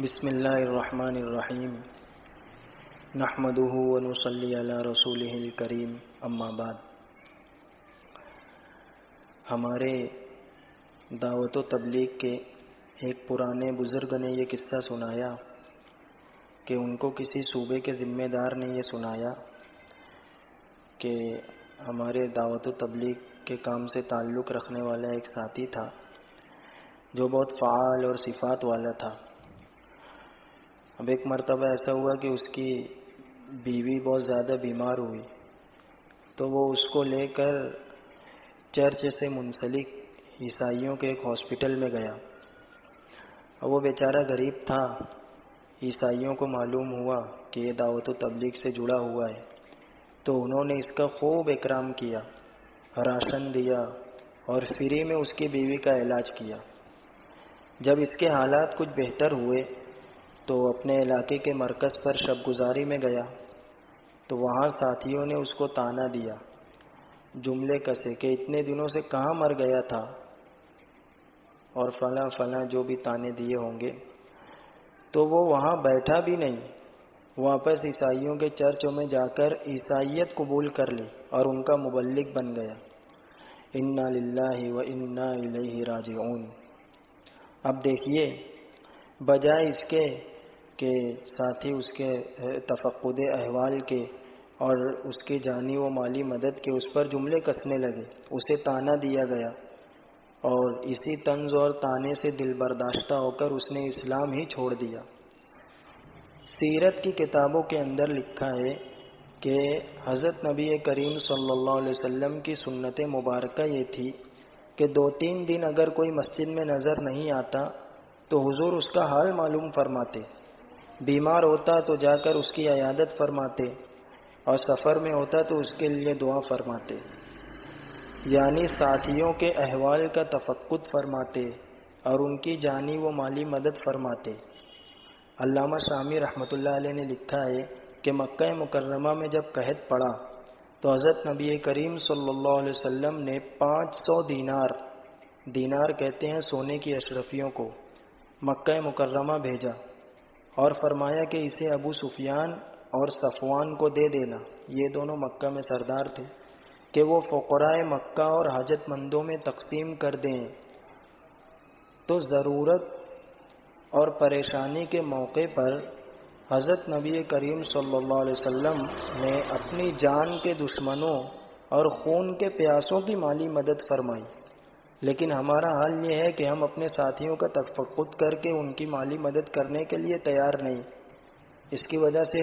بسم اللہ الرحمن الرحیم نحمدہ ونصلی علی رسولہ الکریم اما بعد۔ ہمارے دعوت و تبلیغ کے ایک پرانے بزرگ نے یہ قصہ سنایا کہ ان کو کسی صوبے کے ذمہ دار نے یہ سنایا کہ ہمارے دعوت و تبلیغ کے کام سے تعلق رکھنے والا ایک ساتھی تھا جو بہت فعال اور صفات والا تھا۔ اب ایک مرتبہ ایسا ہوا کہ اس کی بیوی بہت زیادہ بیمار ہوئی تو وہ اس کو لے کر چرچ سے منسلک عیسائیوں کے ایک ہاسپٹل میں گیا۔ اب وہ بیچارہ غریب تھا، عیسائیوں کو معلوم ہوا کہ یہ دعوت و تبلیغ سے جڑا ہوا ہے تو انہوں نے اس کا خوب اکرام کیا، راشن دیا اور فری میں اس کی بیوی کا علاج کیا۔ جب اس کے حالات کچھ بہتر ہوئے تو اپنے علاقے کے مرکز پر شب گزاری میں گیا تو وہاں ساتھیوں نے اس کو طعنہ دیا، جملے کسے کہ اتنے دنوں سے کہاں مر گیا تھا اور فلاں فلاں جو بھی طعنے دیے ہوں گے۔ تو وہ وہاں بیٹھا بھی نہیں، واپس عیسائیوں کے چرچوں میں جا کر عیسائیت قبول کر لی اور ان کا مبلغ بن گیا۔ انا للہ و انا الیہ راجعون۔ اب دیکھیے، بجائے اس کے کہ ساتھی اس کے تفقد احوال کے اور اس کی جانی و مالی مدد کے اس پر جملے کسنے لگے، اسے طعنہ دیا گیا اور اسی طنز اور طعنے سے دل برداشتہ ہو کر اس نے اسلام ہی چھوڑ دیا۔ سیرت کی کتابوں کے اندر لکھا ہے کہ حضرت نبی کریم صلی اللہ علیہ وسلم کی سنت مبارکہ یہ تھی کہ 2-3 دن اگر کوئی مسجد میں نظر نہیں آتا تو حضور اس کا حال معلوم فرماتے، بیمار ہوتا تو جا کر اس کی عیادت فرماتے اور سفر میں ہوتا تو اس کے لیے دعا فرماتے، یعنی ساتھیوں کے احوال کا تفقد فرماتے اور ان کی جانی و مالی مدد فرماتے۔ علامہ شامی رحمۃ اللہ علیہ نے لکھا ہے کہ مکہ مکرمہ میں جب قحط پڑا تو حضرت نبی کریم صلی اللہ علیہ وسلم نے 500 دینار کہتے ہیں سونے کی اشرفیوں کو، مکہ مکرمہ بھیجا اور فرمایا کہ اسے ابو سفیان اور صفوان کو دے دینا، یہ دونوں مکہ میں سردار تھے، کہ وہ فقراء مکہ اور حاجت مندوں میں تقسیم کر دیں۔ تو ضرورت اور پریشانی کے موقع پر حضرت نبی کریم صلی اللہ علیہ وسلم نے اپنی جان کے دشمنوں اور خون کے پیاسوں کی مالی مدد فرمائی، لیکن ہمارا حال یہ ہے کہ ہم اپنے ساتھیوں کا تفقد کر کے ان کی مالی مدد کرنے کے لیے تیار نہیں۔ اس کی وجہ سے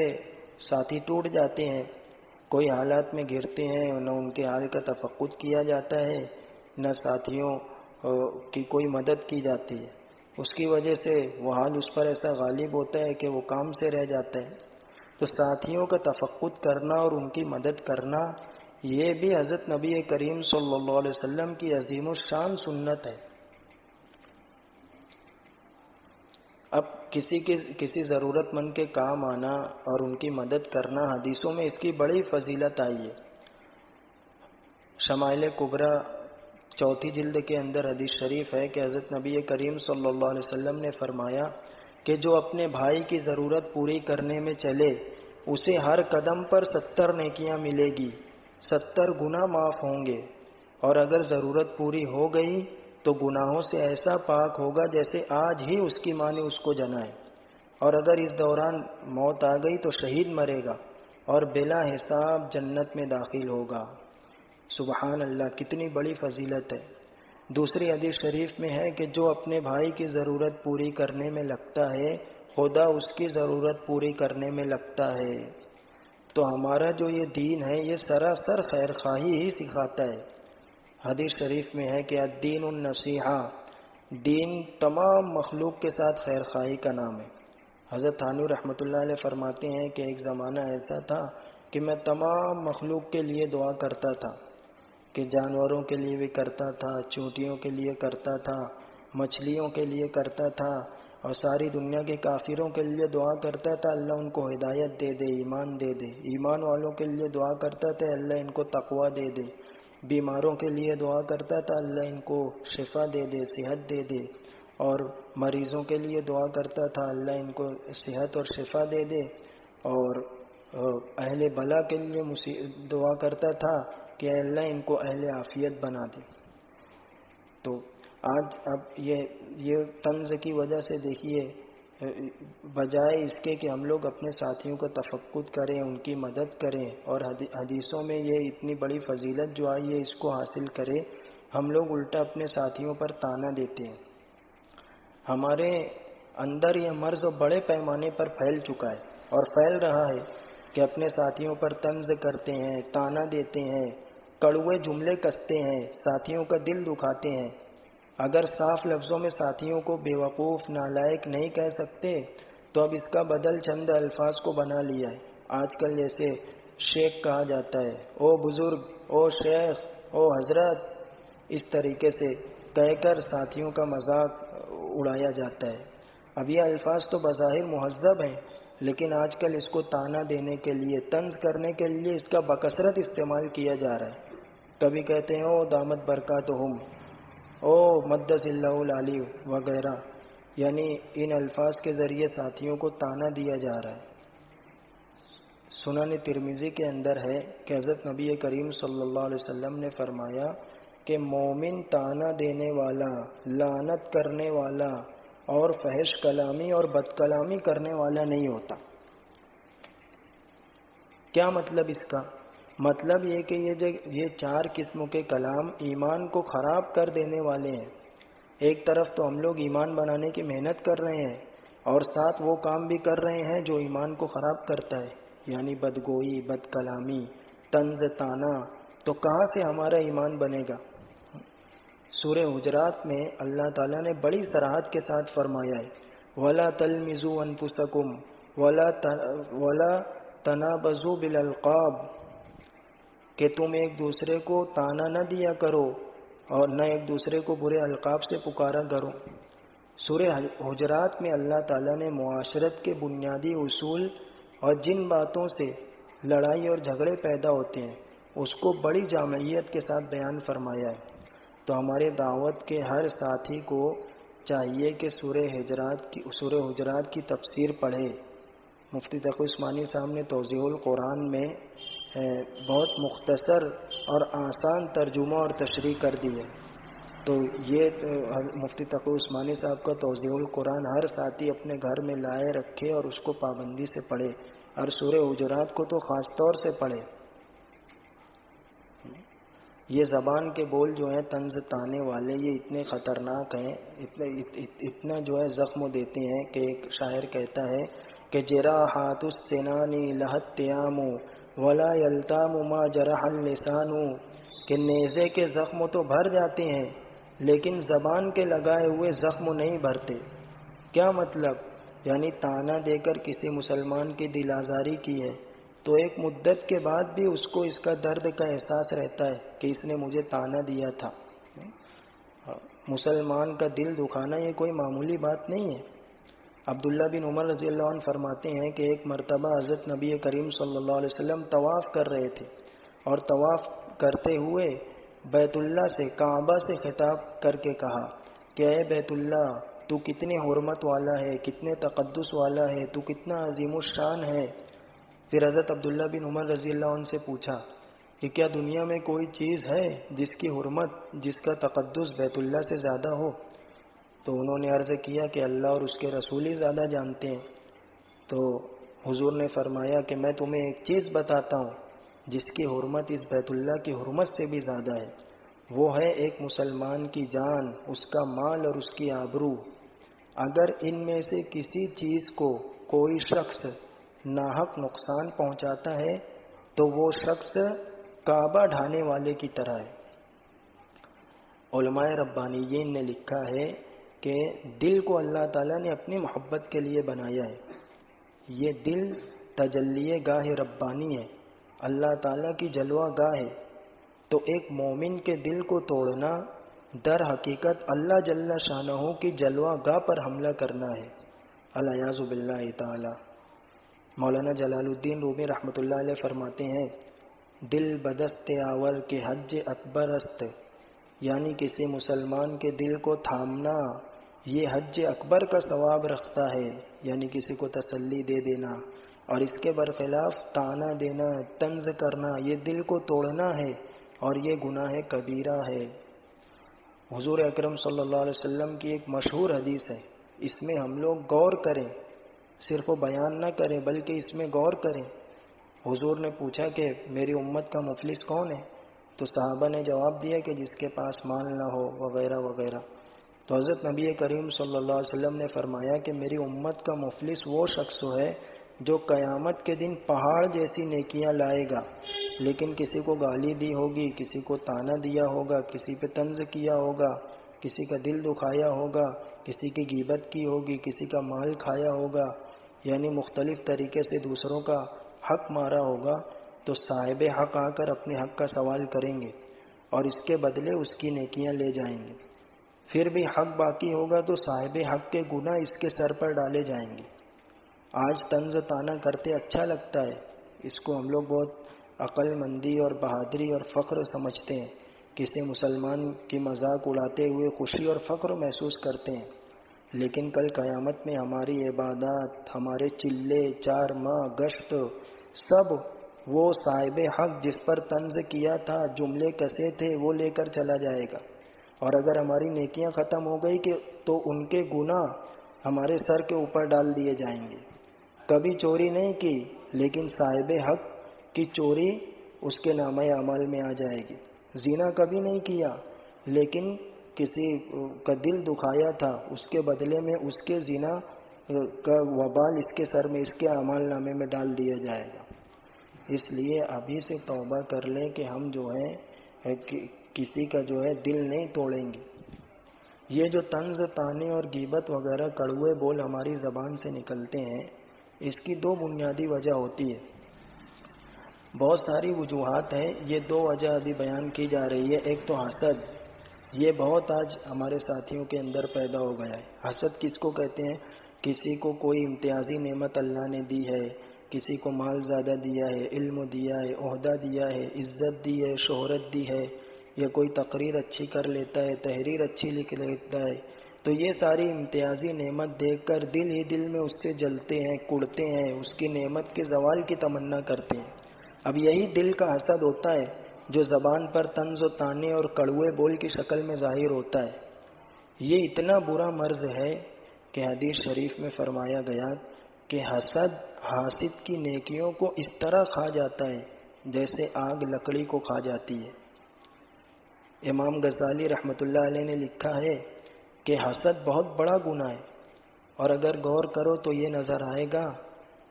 ساتھی ٹوٹ جاتے ہیں، کوئی حالات میں گرتے ہیں، نہ ان کے حال کا تفقد کیا جاتا ہے نہ ساتھیوں کی کوئی مدد کی جاتی ہے۔ اس کی وجہ سے وہ حال اس پر ایسا غالب ہوتا ہے کہ وہ کام سے رہ جاتا ہے۔ تو ساتھیوں کا تفقد کرنا اور ان کی مدد کرنا یہ بھی حضرت نبی کریم صلی اللہ علیہ وسلم کی عظیم الشان سنت ہے۔ اب کسی ضرورت مند کے کام آنا اور ان کی مدد کرنا، حدیثوں میں اس کی بڑی فضیلت آئی ہے۔ شمائل کبریٰ 4 جلد کے اندر حدیث شریف ہے کہ حضرت نبی کریم صلی اللہ علیہ وسلم نے فرمایا کہ جو اپنے بھائی کی ضرورت پوری کرنے میں چلے اسے ہر قدم پر 70 نیکیاں ملے گی، 70 گناہ معاف ہوں گے، اور اگر ضرورت پوری ہو گئی تو گناہوں سے ایسا پاک ہوگا جیسے آج ہی اس کی ماں نے اس کو جنا ہے، اور اگر اس دوران موت آ گئی تو شہید مرے گا اور بلا حساب جنت میں داخل ہوگا۔ سبحان اللہ، کتنی بڑی فضیلت ہے۔ دوسری حدیث شریف میں ہے کہ جو اپنے بھائی کی ضرورت پوری کرنے میں لگتا ہے خدا اس کی ضرورت پوری کرنے میں لگتا ہے۔ تو ہمارا جو یہ دین ہے یہ سراسر خیر خواہی ہی سکھاتا ہے۔ حدیث شریف میں ہے کہ الدین النصیحہ، دین تمام مخلوق کے ساتھ خیر خواہی کا نام ہے۔ حضرت تھانوی رحمۃ اللہ علیہ فرماتے ہیں کہ ایک زمانہ ایسا تھا کہ میں تمام مخلوق کے لیے دعا کرتا تھا، کہ جانوروں کے لیے بھی کرتا تھا، چونٹیوں کے لیے کرتا تھا، مچھلیوں کے لیے کرتا تھا، اور ساری دنیا کے کافروں کے لیے دعا کرتا تھا اللہ ان کو ہدایت دے دے، ایمان دے دے۔ ایمان والوں کے لیے دعا کرتا تھا اللہ ان کو تقوی دے دے۔ بیماروں کے لیے دعا کرتا تھا اللہ ان کو شفا دے دے، صحت دے دے۔ اور مریضوں کے لیے دعا کرتا تھا اللہ ان کو صحت اور شفا دے دے، اور اہل بلا کے لیے دعا کرتا تھا کہ اللہ ان کو اہل عافیت بنا دے۔ تو آج اب یہ طنز کی وجہ سے دیکھیے، بجائے اس کے کہ ہم لوگ اپنے ساتھیوں کا تفقد کریں، ان کی مدد کریں، اور حدیثوں میں یہ اتنی بڑی فضیلت جو آئی ہے اس کو حاصل کریں، ہم لوگ الٹا اپنے ساتھیوں پر طعنہ دیتے ہیں۔ ہمارے اندر یہ مرض بڑے پیمانے پر پھیل چکا ہے اور پھیل رہا ہے کہ اپنے ساتھیوں پر طنز کرتے ہیں، طعنہ دیتے ہیں، کڑوے جملے کستے ہیں، ساتھیوں کا دل دکھاتے ہیں۔ اگر صاف لفظوں میں ساتھیوں کو بے وقوف، نالائق نہیں کہہ سکتے تو اب اس کا بدل چند الفاظ کو بنا لیا ہے۔ آج کل جیسے شیخ کہا جاتا ہے، او بزرگ، او شیخ، او حضرت، اس طریقے سے کہہ کر ساتھیوں کا مذاق اڑایا جاتا ہے۔ اب یہ الفاظ تو بظاہر مہذب ہیں، لیکن آج کل اس کو طعنہ دینے کے لیے، طنز کرنے کے لیے اس کا بکثرت استعمال کیا جا رہا ہے۔ کبھی کہتے ہیں او دامت برکاتہم، او مدث اللہ العلی وغیرہ، یعنی ان الفاظ کے ذریعے ساتھیوں کو طعنہ دیا جا رہا ہے۔ سنن ترمذی کے اندر ہے کہ حضرت نبی کریم صلی اللہ علیہ وسلم نے فرمایا کہ مومن طعنہ دینے والا، لعنت کرنے والا اور فحش کلامی اور بد کلامی کرنے والا نہیں ہوتا۔ کیا مطلب اس کا؟ مطلب یہ کہ یہ 4 قسموں کے کلام ایمان کو خراب کر دینے والے ہیں۔ ایک طرف تو ہم لوگ ایمان بنانے کی محنت کر رہے ہیں اور ساتھ وہ کام بھی کر رہے ہیں جو ایمان کو خراب کرتا ہے، یعنی بدگوئی، بد کلامی، طنز، طعنہ، تو کہاں سے ہمارا ایمان بنے گا؟ سورہ حجرات میں اللہ تعالیٰ نے بڑی صراحت کے ساتھ فرمایا ہے، وَلَا تَلْمِزُوا أَنفُسَكُمْ وَلَا تَنَابَزُوا بِالْأَلْقَابِ، کہ تم ایک دوسرے کو طعنہ نہ دیا کرو اور نہ ایک دوسرے کو برے القاب سے پکارا کرو۔ سورہ حجرات میں اللہ تعالیٰ نے معاشرت کے بنیادی اصول اور جن باتوں سے لڑائی اور جھگڑے پیدا ہوتے ہیں اس کو بڑی جامعیت کے ساتھ بیان فرمایا ہے۔ تو ہمارے دعوت کے ہر ساتھی کو چاہیے کہ سورہ حجرات کی تفسیر پڑھے۔ مفتی تقی عثمانی صاحب نے توضیح القرآن میں بہت مختصر اور آسان ترجمہ اور تشریح کر دی ہے۔ تو یہ مفتی تقی عثمانی صاحب کا توضیح القرآن ہر ساتھی اپنے گھر میں لائے رکھے اور اس کو پابندی سے پڑھے، اور سورہ حجرات کو تو خاص طور سے پڑھے۔ یہ زبان کے بول جو ہیں طنز طعنے والے، یہ اتنے خطرناک ہیں، اتنا جو ہے زخم دیتے ہیں کہ ایک شاعر کہتا ہے کہ جراحات السنان لہت تیام ولا یلتام ما جرح اللسان، کہ نیزے کے زخم تو بھر جاتے ہیں لیکن زبان کے لگائے ہوئے زخم نہیں بھرتے۔ کیا مطلب؟ یعنی طعنہ دے کر کسی مسلمان کی دل آزاری کی ہے تو ایک مدت کے بعد بھی اس کو اس کا درد کا احساس رہتا ہے کہ اس نے مجھے طعنہ دیا تھا۔ مسلمان کا دل دکھانا یہ کوئی معمولی بات نہیں ہے۔ عبداللہ بن عمر رضی اللہ عنہ فرماتے ہیں کہ ایک مرتبہ حضرت نبی کریم صلی اللہ علیہ وسلم طواف کر رہے تھے اور طواف کرتے ہوئے بیت اللہ سے، کعبہ سے خطاب کر کے کہا کہ اے بیت اللہ، تو کتنے حرمت والا ہے، کتنے تقدس والا ہے، تو کتنا عظیم الشان ہے۔ پھر حضرت عبداللہ بن عمر رضی اللہ عنہ سے پوچھا کہ کیا دنیا میں کوئی چیز ہے جس کی حرمت، جس کا تقدس بیت اللہ سے زیادہ ہو؟ تو انہوں نے عرض کیا کہ اللہ اور اس کے رسول ہی زیادہ جانتے ہیں۔ تو حضور نے فرمایا کہ میں تمہیں ایک چیز بتاتا ہوں جس کی حرمت اس بیت اللہ کی حرمت سے بھی زیادہ ہے، وہ ہے ایک مسلمان کی جان، اس کا مال اور اس کی آبرو۔ اگر ان میں سے کسی چیز کو کوئی شخص ناحق نقصان پہنچاتا ہے تو وہ شخص کعبہ ڈھانے والے کی طرح ہے۔ علماء ربانیین نے لکھا ہے کہ دل کو اللہ تعالیٰ نے اپنی محبت کے لیے بنایا ہے۔ یہ دل تجلی گاہ ربانی ہے، اللہ تعالیٰ کی جلوہ گاہ ہے۔ تو ایک مومن کے دل کو توڑنا در حقیقت اللہ جل شانہ کی جلوہ گاہ پر حملہ کرنا ہے، الیاذ باللہ تعالی۔ مولانا جلال الدین رومی رحمۃ اللہ علیہ فرماتے ہیں، دل بدست آور کے حج اکبر است، یعنی کسی مسلمان کے دل کو تھامنا یہ حج اکبر کا ثواب رکھتا ہے، یعنی کسی کو تسلی دے دینا، اور اس کے برخلاف تانا دینا، طنز کرنا، یہ دل کو توڑنا ہے اور یہ گناہ کبیرہ ہے۔ حضور اکرم صلی اللہ علیہ وسلم کی ایک مشہور حدیث ہے، اس میں ہم لوگ غور کریں، صرف بیان نہ کریں بلکہ اس میں غور کریں۔ حضور نے پوچھا کہ میری امت کا مفلس کون ہے؟ تو صحابہ نے جواب دیا کہ جس کے پاس مال نہ ہو وغیرہ وغیرہ۔ تو حضرت نبی کریم صلی اللہ علیہ وسلم نے فرمایا کہ میری امت کا مفلس وہ شخص ہے جو قیامت کے دن پہاڑ جیسی نیکیاں لائے گا، لیکن کسی کو گالی دی ہوگی، کسی کو تانا دیا ہوگا، کسی پہ طنز کیا ہوگا، کسی کا دل دکھایا ہوگا، کسی کی غیبت کی ہوگی، کسی کا مال کھایا ہوگا، یعنی مختلف طریقے سے دوسروں کا حق مارا ہوگا، تو صاحب حق آ کر اپنے حق کا سوال کریں گے اور اس کے بدلے اس کی نیکیاں لے جائیں گے۔ پھر بھی حق باقی ہوگا تو صاحب حق کے گناہ اس کے سر پر ڈالے جائیں گے۔ آج طنز تانا کرتے اچھا لگتا ہے، اس کو ہم لوگ بہت عقل مندی اور بہادری اور فخر سمجھتے ہیں، کسی مسلمان کی مذاق اڑاتے ہوئے خوشی اور فخر محسوس کرتے ہیں، لیکن کل قیامت میں ہماری عبادات، ہمارے چلے، 4 ماہ گشت، سب وہ صاحب حق جس پر طنز کیا تھا، جملے کسے تھے، وہ لے کر چلا جائے گا۔ اور اگر ہماری نیکیاں ختم ہو گئی تو ان کے گناہ ہمارے سر کے اوپر ڈال دیے جائیں گے۔ کبھی چوری نہیں کی لیکن صاحب حق کی چوری اس کے نامہ اعمال میں آ جائے گی۔ زنا کبھی نہیں کیا لیکن کسی کا دل دکھایا تھا، اس کے بدلے میں اس کے زنا کا وبال اس کے سر میں، اس کے اعمال نامے میں ڈال دیا جائے گا۔ اس لیے ابھی سے توبہ کر لیں کہ ہم جو ہے کسی کا جو ہے دل نہیں توڑیں گے۔ یہ جو طنز تانے اور غیبت وغیرہ کڑوے بول ہماری زبان سے نکلتے ہیں، اس کی 2 بنیادی وجہ ہوتی ہے۔ بہت ساری وجوہات ہیں، یہ 2 وجہ ابھی بیان کی جا رہی ہے۔ ایک تو حسد، یہ بہت آج ہمارے ساتھیوں کے اندر پیدا ہو گیا ہے۔ حسد کس کو کہتے ہیں؟ کسی کو کوئی امتیازی نعمت اللہ نے دی ہے، کسی کو مال زیادہ دیا ہے، علم دیا ہے، عہدہ دیا ہے، عزت دی ہے، شہرت دی ہے، یا کوئی تقریر اچھی کر لیتا ہے، تحریر اچھی لکھ لیتا ہے، تو یہ ساری امتیازی نعمت دیکھ کر دل ہی دل میں اس سے جلتے ہیں، کڑتے ہیں، اس کی نعمت کے زوال کی تمنا کرتے ہیں۔ اب یہی دل کا حسد ہوتا ہے جو زبان پر طنز و تانے اور کڑوے بول کی شکل میں ظاہر ہوتا ہے۔ یہ اتنا برا مرض ہے کہ حدیث شریف میں فرمایا گیا کہ حسد حاسد کی نیکیوں کو اس طرح کھا جاتا ہے جیسے آگ لکڑی کو کھا جاتی ہے۔ امام غزالی رحمۃ اللہ علیہ نے لکھا ہے کہ حسد بہت بڑا گناہ ہے، اور اگر غور کرو تو یہ نظر آئے گا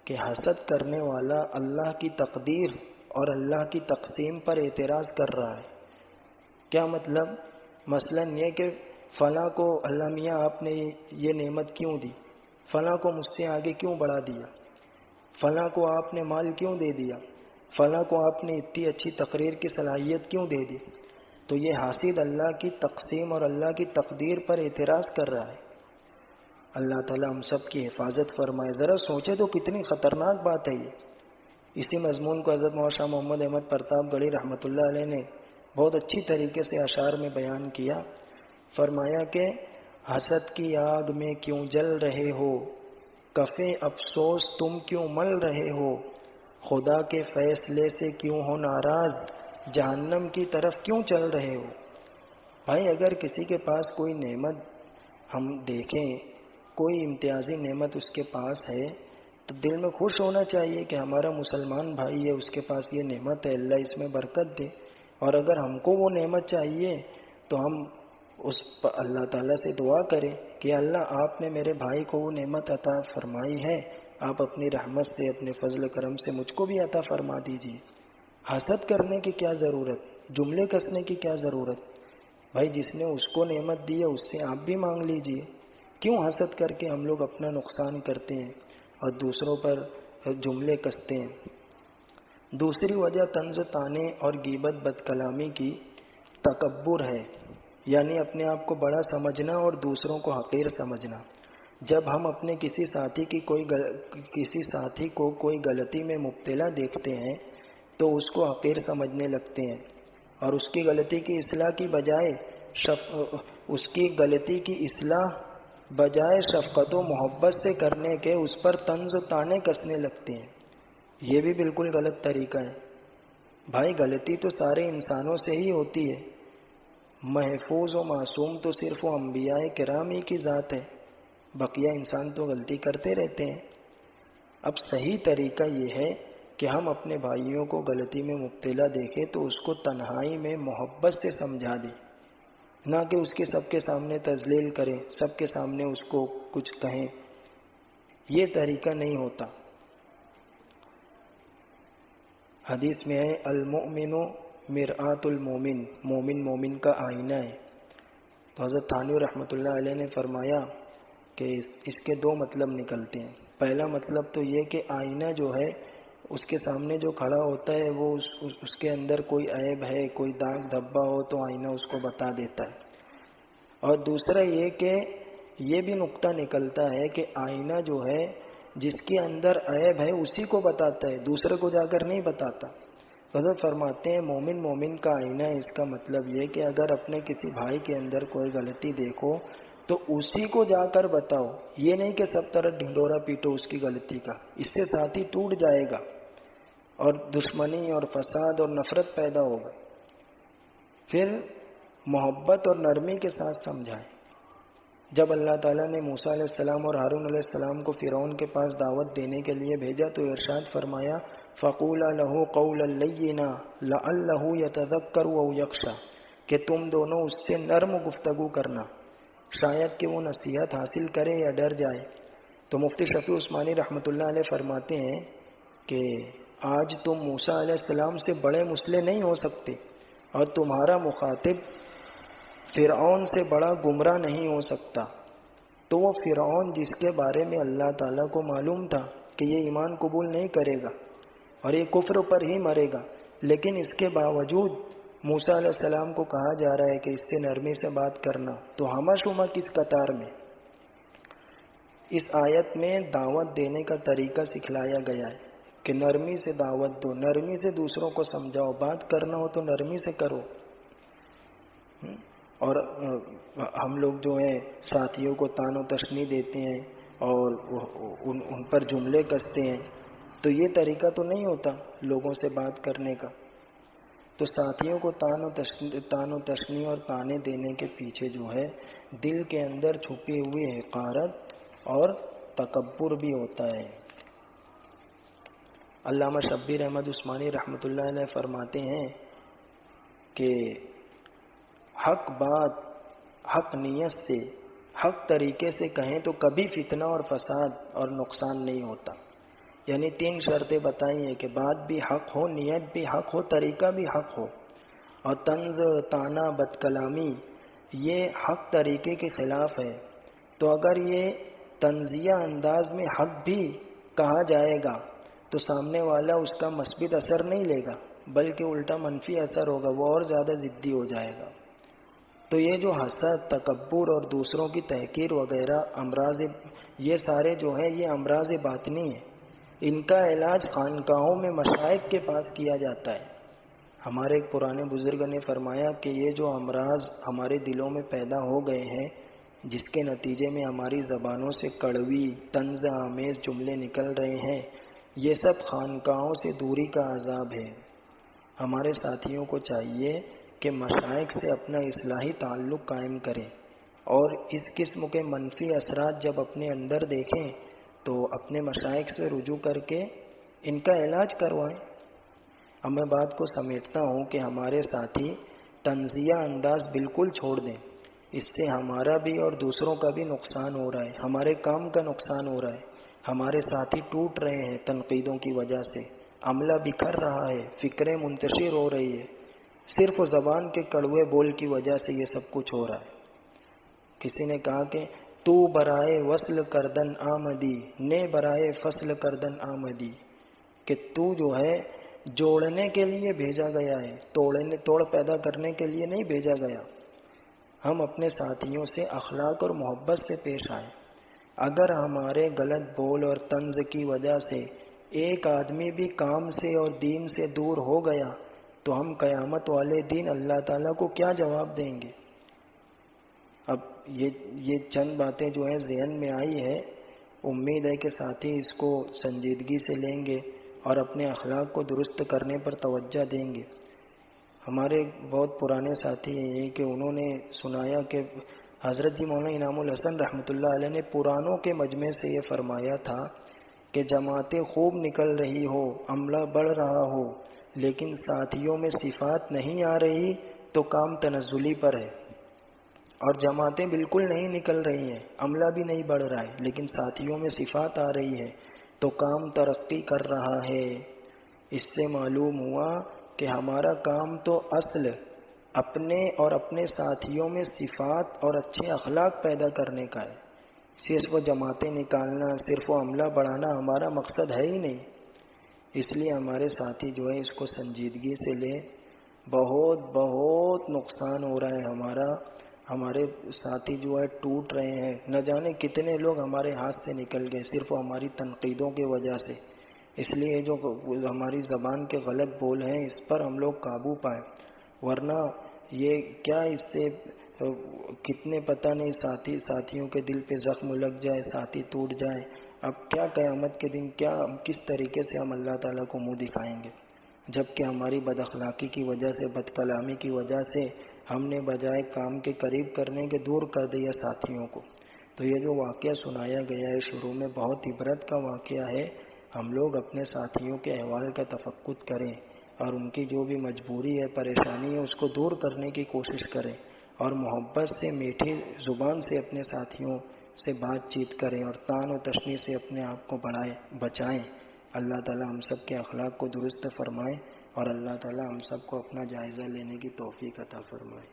کہ حسد کرنے والا اللہ کی تقدیر اور اللہ کی تقسیم پر اعتراض کر رہا ہے۔ کیا مطلب؟ مثلا یہ کہ فلاں کو اللہ میاں آپ نے یہ نعمت کیوں دی، فلاں کو مجھ سے آگے کیوں بڑھا دیا، فلاں کو آپ نے مال کیوں دے دیا، فلاں کو آپ نے اتنی اچھی تقریر کی صلاحیت کیوں دے دی۔ تو یہ حاسد اللہ کی تقسیم اور اللہ کی تقدیر پر اعتراض کر رہا ہے۔ اللہ تعالیٰ ہم سب کی حفاظت فرمائے۔ ذرا سوچے تو کتنی خطرناک بات ہے یہ۔ اسی مضمون کو حضرت مولانا شاہ محمد احمد پرتاپ گڑھی رحمۃ اللہ علیہ نے بہت اچھی طریقے سے اشعار میں بیان کیا۔ فرمایا کہ حسد کی آگ میں کیوں جل رہے ہو، کفے افسوس تم کیوں مل رہے ہو، خدا کے فیصلے سے کیوں ہو ناراض، جہنم کی طرف کیوں چل رہے ہو۔ بھائی اگر کسی کے پاس کوئی نعمت ہم دیکھیں، کوئی امتیازی نعمت اس کے پاس ہے، تو دل میں خوش ہونا چاہیے کہ ہمارا مسلمان بھائی ہے، اس کے پاس یہ نعمت ہے، اللہ اس میں برکت دے۔ اور اگر ہم کو وہ نعمت چاہیے تو ہم اس اللہ تعالیٰ سے دعا کریں کہ اللہ آپ نے میرے بھائی کو وہ نعمت عطا فرمائی ہے، آپ اپنی رحمت سے، اپنے فضل کرم سے مجھ کو بھی عطا فرما دیجیے۔ حسد کرنے کی کیا ضرورت، جملے کسنے کی کیا ضرورت؟ بھائی جس نے اس کو نعمت دی ہے اس سے آپ بھی مانگ لیجیے۔ کیوں حسد کر کے ہم لوگ اپنا نقصان کرتے ہیں اور دوسروں پر جملے کستے ہیں؟ دوسری وجہ طنز تانے اور غیبت بد کلامی کی تکبر ہے، یعنی اپنے آپ کو بڑا سمجھنا اور دوسروں کو حقیر سمجھنا۔ جب ہم اپنے کسی ساتھی کو کوئی غلطی میں مبتلا دیکھتے ہیں تو اس کو حقیر سمجھنے لگتے ہیں، اور اس کی غلطی کی اصلاح کی بجائے اس کی غلطی کی اصلاح بجائے شفقت و محبت سے کرنے کے اس پر طنز و طعنے کسنے لگتے ہیں. یہ بھی بالکل غلط طریقہ ہے. بھائی غلطی تو سارے انسانوں سے ہی ہوتی ہے. محفوظ و معصوم تو صرف وہ انبیاء کرام ہی کی ذات ہے. بقیہ انسان تو غلطی کرتے رہتے ہیں. اب صحیح طریقہ یہ ہے کہ ہم اپنے بھائیوں کو غلطی میں مبتلا دیکھیں تو اس کو تنہائی میں محبت سے سمجھا دیں، نہ کہ اس کے سب کے سامنے تذلیل کریں، سب کے سامنے اس کو کچھ کہیں. یہ طریقہ نہیں ہوتا. حدیث میں ہے المؤمن مرآت المومن، مومن مومن کا آئینہ ہے. تو حضرت تھانوی رحمۃ اللہ علیہ نے فرمایا کہ اس کے دو مطلب نکلتے ہیں. پہلا مطلب تو یہ کہ آئینہ جو ہے اس کے سامنے جو کھڑا ہوتا ہے وہ اس کے اندر کوئی عیب ہے، کوئی داغ دھبا ہو تو آئینہ اس کو بتا دیتا ہے. اور دوسرا یہ کہ یہ بھی نقطہ نکلتا ہے کہ آئینہ جو ہے جس کے اندر عیب ہے اسی کو بتاتا ہے، دوسرے کو جا کر نہیں بتاتا. حضرت فرماتے ہیں مومن مومن کا آئینہ ہے. اس کا مطلب یہ کہ اگر اپنے کسی بھائی کے اندر کوئی غلطی دیکھو تو اسی کو جا کر بتاؤ. یہ نہیں کہ سب طرف ڈھنڈورا پیٹو اس کی غلطی کا، اس سے ساتھی ٹوٹ جائے گا اور دشمنی اور فساد اور نفرت پیدا ہوگا. پھر محبت اور نرمی کے ساتھ سمجھائیں. جب اللہ تعالیٰ نے موسیٰ علیہ السلام اور ہارون علیہ السلام کو فرعون کے پاس دعوت دینے کے لیے بھیجا تو ارشاد فرمایا فَقُولَا لَهُ قَوْلًا لَيِّنًا لَعَلَّهُ يَتَذَكَّرُ أَوْ يَخْشَىٰ، کہ تم دونوں اس سے نرم گفتگو کرنا، شاید کہ وہ نصیحت حاصل کرے یا ڈر جائے. تو مفتی شفیع عثمانی رحمۃ اللہ علیہ فرماتے ہیں کہ آج تم موسیٰ علیہ السلام سے بڑے مسلح نہیں ہو سکتے اور تمہارا مخاطب فرعون سے بڑا گمراہ نہیں ہو سکتا. تو وہ فرعون جس کے بارے میں اللہ تعالیٰ کو معلوم تھا کہ یہ ایمان قبول نہیں کرے گا اور یہ کفر پر ہی مرے گا، لیکن اس کے باوجود موسیٰ علیہ السلام کو کہا جا رہا ہے کہ اس سے نرمی سے بات کرنا. تو ہمہ شمہ کس قطار میں؟ اس آیت میں دعوت دینے کا طریقہ سکھلایا گیا ہے کہ نرمی سے دعوت دو، نرمی سے دوسروں کو سمجھاؤ. بات کرنا ہو تو نرمی سے کرو. اور ہم لوگ جو ہیں ساتھیوں کو تان و تشنیع دیتے ہیں اور ان پر جملے کستے ہیں، تو یہ طریقہ تو نہیں ہوتا لوگوں سے بات کرنے کا. تو ساتھیوں کو تان و تشنیع اور تانے دینے کے پیچھے جو ہے دل کے اندر چھپی ہوئی حقارت اور تکبر بھی ہوتا ہے. علامہ شبیر احمد عثمانی رحمۃ اللہ علیہ فرماتے ہیں کہ حق بات حق نیت سے حق طریقے سے کہیں تو کبھی فتنہ اور فساد اور نقصان نہیں ہوتا. یعنی 3 شرطیں بتائی ہیں کہ بات بھی حق ہو، نیت بھی حق ہو، طریقہ بھی حق ہو. اور طنز طعنہ بد کلامی یہ حق طریقے کے خلاف ہے. تو اگر یہ طنزیہ انداز میں حق بھی کہا جائے گا تو سامنے والا اس کا مثبت اثر نہیں لے گا بلکہ الٹا منفی اثر ہوگا، وہ اور زیادہ ضدی ہو جائے گا. تو یہ جو حسد، تکبر اور دوسروں کی تحقیر وغیرہ امراض، یہ سارے جو ہیں یہ امراض باطنی ہیں. ان کا علاج خانقاہوں میں مشائخ کے پاس کیا جاتا ہے. ہمارے ایک پرانے بزرگ نے فرمایا کہ یہ جو امراض ہمارے دلوں میں پیدا ہو گئے ہیں جس کے نتیجے میں ہماری زبانوں سے کڑوی طنز آمیز جملے نکل رہے ہیں، یہ سب خانقاہوں سے دوری کا عذاب ہے. ہمارے ساتھیوں کو چاہیے کہ مشائخ سے اپنا اصلاحی تعلق قائم کریں اور اس قسم کے منفی اثرات جب اپنے اندر دیکھیں تو اپنے مشائخ سے رجوع کر کے ان کا علاج کروائیں. اب میں بات کو سمیٹتا ہوں کہ ہمارے ساتھی طنزیہ انداز بالکل چھوڑ دیں. اس سے ہمارا بھی اور دوسروں کا بھی نقصان ہو رہا ہے، ہمارے کام کا نقصان ہو رہا ہے. ہمارے ساتھی ٹوٹ رہے ہیں تنقیدوں کی وجہ سے، عملہ بکھر رہا ہے، فکریں منتشر ہو رہی ہے. صرف زبان کے کڑوے بول کی وجہ سے یہ سب کچھ ہو رہا ہے. کسی نے کہا کہ تو برائے وصل کردن آمدی نے برائے فصل کردن آمدی، کہ تو جو ہے جوڑنے کے لیے بھیجا گیا ہے، توڑ پیدا کرنے کے لیے نہیں بھیجا گیا. ہم اپنے ساتھیوں سے اخلاق اور محبت سے پیش آئیں. اگر ہمارے غلط بول اور طنز کی وجہ سے ایک آدمی بھی کام سے اور دین سے دور ہو گیا تو ہم قیامت والے دن اللہ تعالیٰ کو کیا جواب دیں گے؟ اب یہ چند باتیں جو ہیں ذہن میں آئی ہے، امید ہے کہ ساتھی اس کو سنجیدگی سے لیں گے اور اپنے اخلاق کو درست کرنے پر توجہ دیں گے۔ ہمارے بہت پرانے ساتھی ہیں یہ کہ انہوں نے سنایا کہ حضرت جی مولانا انعام الحسن رحمۃ اللہ علیہ نے پرانوں کے مجمع سے یہ فرمایا تھا کہ جماعتیں خوب نکل رہی ہو، عملہ بڑھ رہا ہو، لیکن ساتھیوں میں صفات نہیں آ رہی تو کام تنزلی پر ہے، اور جماعتیں بالکل نہیں نکل رہی ہیں، عملہ بھی نہیں بڑھ رہا ہے، لیکن ساتھیوں میں صفات آ رہی ہے تو کام ترقی کر رہا ہے۔ اس سے معلوم ہوا کہ ہمارا کام تو اصل اپنے اور اپنے ساتھیوں میں صفات اور اچھے اخلاق پیدا کرنے کا ہے، صرف وہ جماعتیں نکالنا، صرف وہ عملہ بڑھانا ہمارا مقصد ہے ہی نہیں۔ اس لیے ہمارے ساتھی جو ہے اس کو سنجیدگی سے لیں۔ بہت بہت نقصان ہو رہا ہے ہمارے ساتھی جو ہے ٹوٹ رہے ہیں، نہ جانے کتنے لوگ ہمارے ہاتھ سے نکل گئے صرف ہماری تنقیدوں کی وجہ سے۔ اس لیے جو ہماری زبان کے غلط بول ہیں اس پر ہم لوگ قابو پائیں، ورنہ یہ کیا اس سے کتنے پتہ نہیں ساتھیوں کے دل پہ زخم لگ جائے، ساتھی ٹوٹ جائے۔ اب کیا قیامت کے دن کس طریقے سے ہم اللہ تعالیٰ کو منہ دکھائیں گے، جبکہ ہماری بد اخلاقی کی وجہ سے، بد کلامی کی وجہ سے ہم نے بجائے کام کے قریب کرنے کے دور کر دیا ساتھیوں کو۔ تو یہ جو واقعہ سنایا گیا ہے شروع میں بہت عبرت کا واقعہ ہے۔ ہم لوگ اپنے ساتھیوں کے احوال کا تفقد کریں اور ان کی جو بھی مجبوری ہے، پریشانی ہے، اس کو دور کرنے کی کوشش کریں، اور محبت سے، میٹھی زبان سے اپنے ساتھیوں سے بات چیت کریں اور تان و تشنی سے اپنے آپ کو بچائیں۔ اللہ تعالیٰ ہم سب کے اخلاق کو درست فرمائے اور اللہ تعالیٰ ہم سب کو اپنا جائزہ لینے کی توفیق عطا فرمائے۔